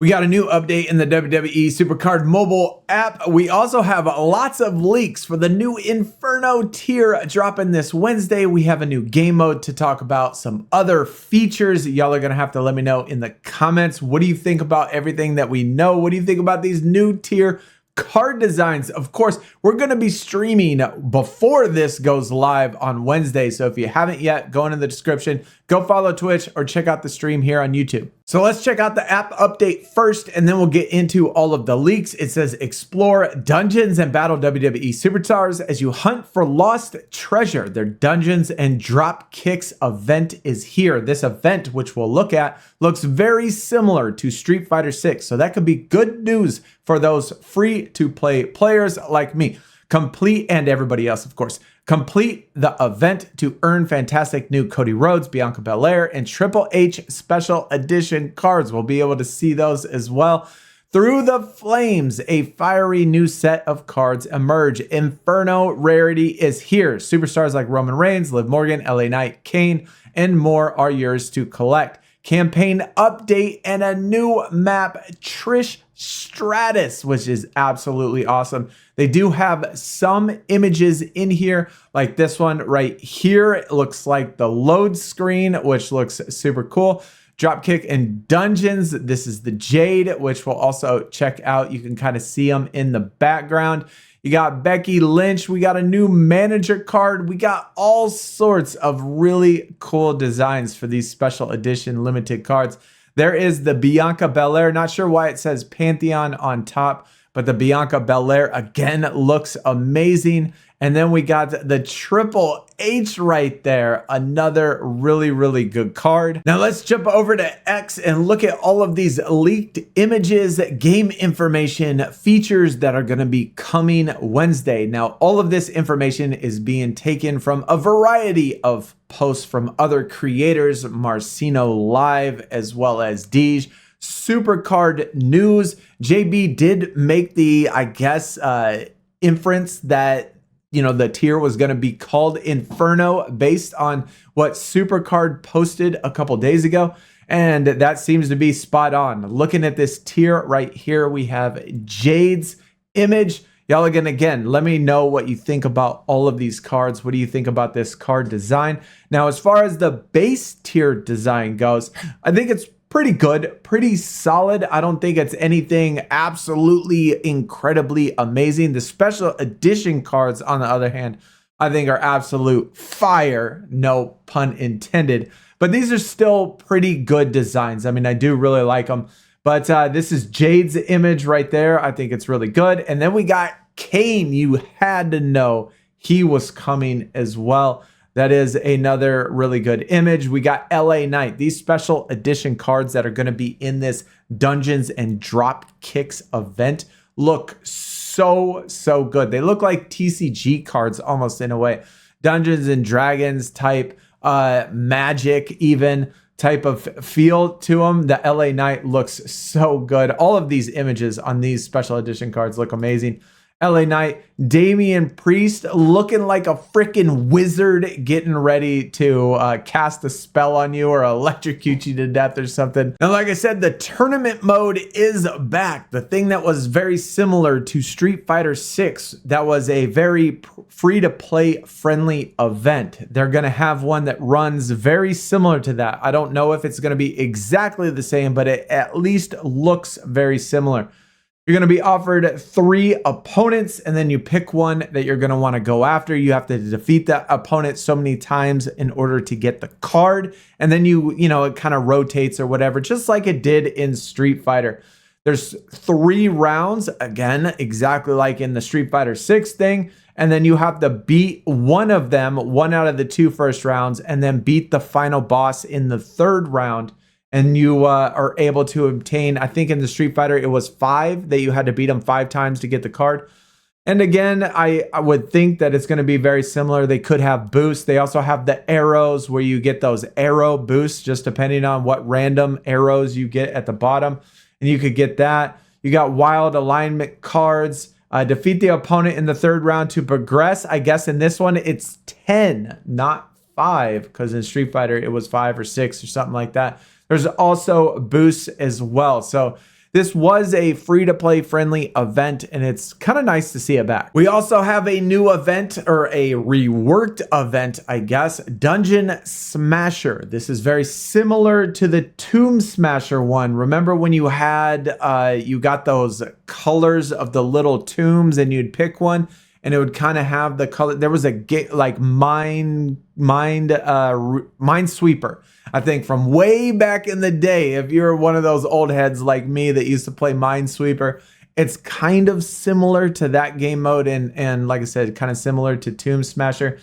We got a new update in the WWE SuperCard mobile app. We also have lots of leaks for the new Inferno tier dropping this Wednesday. We have a new game mode to talk about, some other features. Y'all are going to have to let me know in the comments. What do you think about everything that we know? What do you think about these new tier card designs? Of course, we're going to be streaming before this goes live on Wednesday. So if you haven't yet, go in the description, go follow Twitch or check out the stream here on YouTube. So let's check out the app update first, and then we'll get into all of the leaks. It says explore dungeons and battle WWE superstars as you hunt for lost treasure. Their Dungeons and Dropkicks event is here. This event, which we'll look at, looks very similar to Street Fighter 6. So that could be good news for those free-to-play players like me. Complete, and everybody else, of course. Complete the event to earn fantastic new Cody Rhodes, Bianca Belair, and Triple H special edition cards. We'll be able to see those as well. Through the Flames, a fiery new set of cards emerge. Inferno rarity is here. Superstars like Roman Reigns, Liv Morgan, LA Knight, Kane, and more are yours to collect. Campaign update and a new map, Trish Stratus, which is absolutely awesome. They do have some images in here, like this one right here. It looks like the load screen, which looks super cool. Dropkick and Dungeons. This is the Jade, which we'll also check out. You can kind of see them in the background. You got Becky Lynch. We got a new manager card. We got all sorts of really cool designs for these special edition limited cards. There is the Bianca Belair. Not sure why it says Pantheon on top, but the Bianca Belair again looks amazing. And then we got the Triple H right there. Another really, really good card. Now let's jump over to X and look at all of these leaked images, game information, features that are going to be coming Wednesday. Now, all of this information is being taken from a variety of posts from other creators, Marcino Live, as well as Deej. SuperCard News. JB did make the, I guess, inference that the tier was going to be called Inferno based on what SuperCard posted a couple days ago. And that seems to be spot on. Looking at this tier right here, we have Jade's image. Y'all again, let me know what you think about all of these cards. What do you think about this card design? Now, as far as the base tier design goes, I think it's pretty good, pretty solid. I don't think it's anything absolutely incredibly amazing. The special edition cards, on the other hand, I think are absolute fire, no pun intended. But these are still pretty good designs. I mean, I do really like them. But this is Jade's image right there. I think it's really good. And then we got Kane. You had to know he was coming as well. That is another really good image. We got LA Knight. These special edition cards that are going to be in this Dungeons and Dropkicks event look so good. They look like TCG cards almost in a way. Dungeons and Dragons type, magic even type of feel to them. The LA Knight looks so good. All of these images on these special edition cards look amazing. LA Knight, Damian Priest looking like a freaking wizard getting ready to cast a spell on you or electrocute you to death or something. And like I said, the tournament mode is back. The thing that was very similar to Street Fighter 6, that was a very free-to-play friendly event. They're going to have one that runs very similar to that. I don't know if it's going to be exactly the same, but it at least looks very similar. You're going to be offered 3 opponents, and then you pick one that you're going to want to go after. You have to defeat that opponent so many times in order to get the card. And then it kind of rotates or whatever, just like it did in Street Fighter. There's 3 rounds, again, exactly like in the Street Fighter 6 thing. And then you have to beat one of them, 1 out of the 2 first rounds, and then beat the final boss in the 3rd round. And you are able to obtain, I think in the Street Fighter, it was 5 that you had to beat them 5 times to get the card. And again, I would think that it's going to be very similar. They could have boosts. They also have the arrows where you get those arrow boosts, just depending on what random arrows you get at the bottom. And you could get that. You got wild alignment cards. Defeat the opponent in the 3rd round to progress. I guess in this one, it's 10, not 5, because in Street Fighter, it was 5 or 6 or something like that. There's also boosts as well. So this was a free-to-play friendly event, and it's kind of nice to see it back. We also have a new event, or a reworked event, I guess, Dungeon Smasher. This is very similar to the Tomb Smasher one. Remember when you had, you got those colors of the little tombs and you'd pick one and it would kind of have the color. There was a like Minesweeper, I think, from way back in the day. If you're one of those old heads like me that used to play Minesweeper, it's kind of similar to that game mode, and like I said, kind of similar to Tomb Smasher.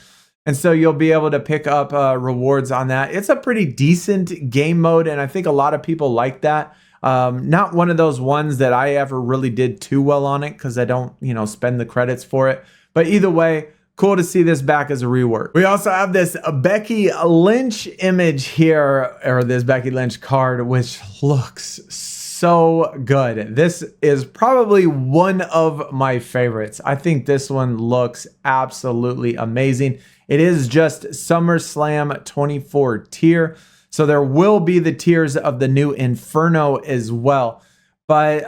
And so you'll be able to pick up rewards on that. It's a pretty decent game mode, and I think a lot of people like that. Not one of those ones that I ever really did too well on it, because I don't, spend the credits for it. But either way, cool to see this back as a rework. We also have this Becky Lynch image here, or this Becky Lynch card, which looks so good. This is probably one of my favorites. I think this one looks absolutely amazing. It is just SummerSlam 24 tier. So there will be the tiers of the new Inferno as well. But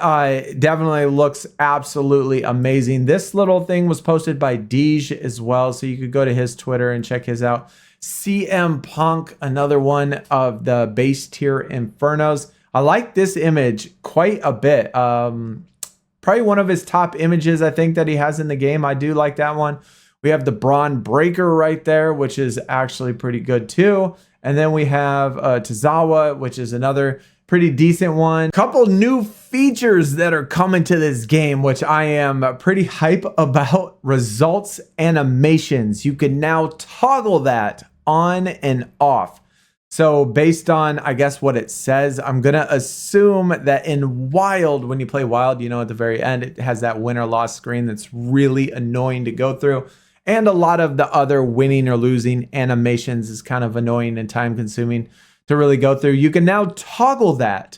definitely looks absolutely amazing. This little thing was posted by Deej as well, so you could go to his Twitter and check his out. CM Punk, another one of the base tier Infernos. I like this image quite a bit. Probably one of his top images, I think, that he has in the game. I do like that one. We have the Braun Breaker right there, which is actually pretty good too. And then we have Tazawa, which is another pretty decent one. Couple new features that are coming to this game, which I am pretty hype about. Results animations. You can now toggle that on and off. So based on, I guess, what it says, I'm going to assume that in Wild, when you play Wild, at the very end, it has that win or loss screen that's really annoying to go through. And a lot of the other winning or losing animations is kind of annoying and time consuming to really go through. You can now toggle that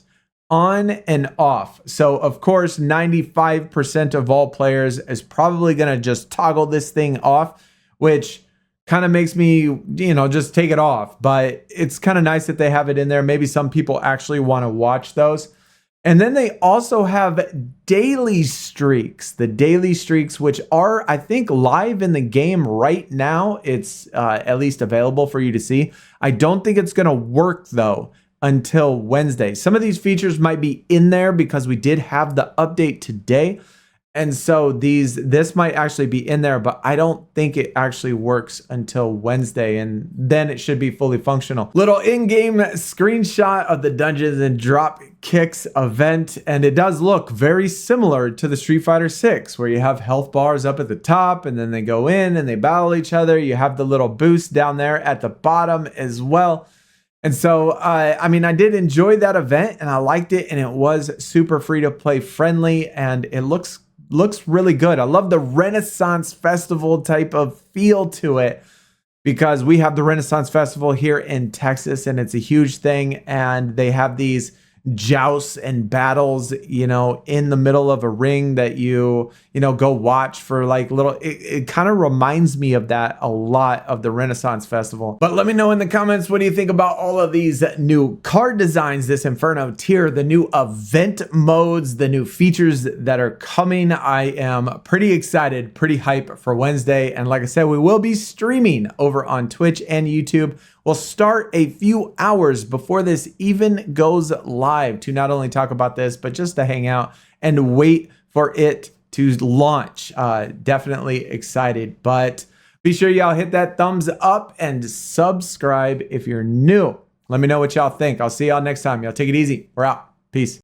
on and off. So of course, 95% of all players is probably going to just toggle this thing off, which kind of makes me, just take it off. But it's kind of nice that they have it in there. Maybe some people actually want to watch those. And then they also have daily streaks. The daily streaks, which are, I think, live in the game right now. It's at least available for you to see. I don't think it's going to work, though, until Wednesday. Some of these features might be in there because we did have the update today. And so this might actually be in there, but I don't think it actually works until Wednesday, and then it should be fully functional. Little in-game screenshot of the Dungeons and Dropkicks event, and it does look very similar to the Street Fighter 6, where you have health bars up at the top, and then they go in and they battle each other. You have the little boost down there at the bottom as well. And so, I mean, I did enjoy that event, and I liked it, and it was super free-to-play friendly, and it looks really good. I love the Renaissance Festival type of feel to it, because we have the Renaissance Festival here in Texas, and it's a huge thing. And they have these jousts and battles, in the middle of a ring that you go watch for like little, it kind of reminds me of that a lot, of the Renaissance Festival. But let me know in the comments, what do you think about all of these new card designs, this Inferno tier, the new event modes, the new features that are coming? I am pretty excited, pretty hype for Wednesday. And like I said, we will be streaming over on Twitch and YouTube. We'll start a few hours before this even goes live to not only talk about this, but just to hang out and wait for it to launch. Definitely excited, but be sure y'all hit that thumbs up and subscribe if you're new. Let me know what y'all think. I'll see y'all next time. Y'all take it easy. We're out. Peace.